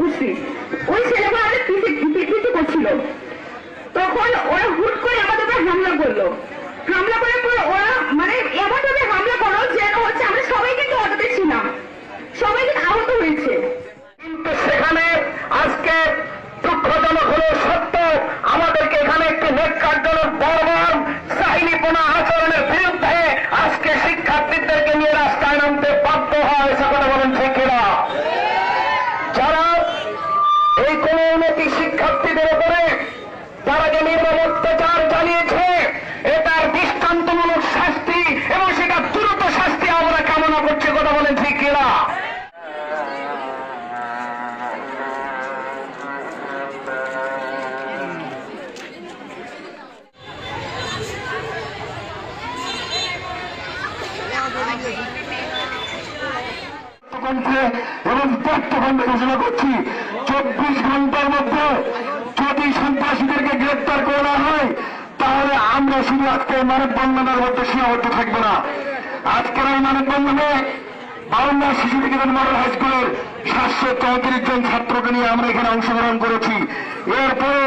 উঠছি, ওই ছেলেগুলো আমাদের পিছু করছিল। তখন ওরা হুট করে আমাদের উপর হামলা করলো। হামলা করার পর ওরা মানে এমন ভাবে হামলা করলো যেন হচ্ছে আমরা সবাই কিন্তু অটোতে ছিলাম, সবাই কিন্তু আহত হয়েছে। কিন্তু সেখানে আজকে দুঃখজনক হলো সত্য, আমাদেরকে এখানে একটি নেককারজনক বর্বর চাহিনিপনা আচরণের বিরুদ্ধে আজকে শিক্ষার্থীদেরকে নিয়ে রাস্তায় নামতে বাধ্য হয়। কথা বলেন ঠিক কিনা? যারা এই কোন উন্নতি শিক্ষার্থীদের উপরে তারা যে নির্মম অত্যাচার চালিয়েছে, এটার দৃষ্টান্তমূলক শাস্তি এবং সেটা দ্রুত শাস্তি আমরা কামনা করছি। কথা বলেন ঠিক কিনা? এবং তথ্যখণ্ড ঘোষণা করছি, 24 ঘন্টার মধ্যে যদি সন্ত্রাসীদেরকে গ্রেপ্তার করে না হয় তাহলে আমরা শুধু আজকে মানববন্ধনের মধ্যে সীমাবদ্ধ থাকবো না। আজকের এই মানববন্ধনে বাউন্ডা শিশু নিকেতন মডেল হাই স্কুলের 734 জন ছাত্রকে নিয়ে আমরা এখানে অংশগ্রহণ করেছি। এরপরে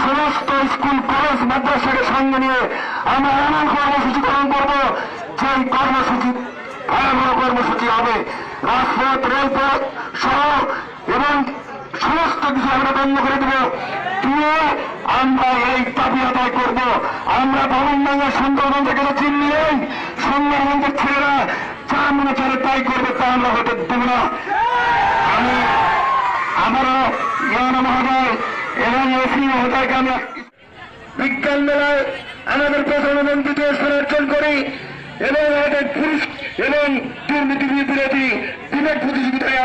সমস্ত স্কুল কলেজ মাদ্রাসাকে সঙ্গে নিয়ে আমরা এমন কর্মসূচি পালন করবো যে কর্মসূচি ভয়াবহ কর্মসূচি হবে। রাজপথ, রেলপথ সহ এবং সমস্ত কিছু আমরা বন্ধ করে দেব, দিয়ে আমরা এই দাবি আদায় করব। আমরা ভবনডাঙ্গা সুন্দরবন থেকে চিহ্ন নেই, সুন্দরবনের ছেলেরা যা মনে চলে তাই করবে, তা আমরা হতে দেব না। আমি আমারও ইউনো মহোদয় এবং এসি মহোদয়কে আমরা বিজ্ঞান মেলায় আমাদের প্রধানমন্ত্রী অর্জন করি এবং আমাদের পুরুষ এবং দুর্নীতি বিরোধী বিবেক প্রতিযোগিতায়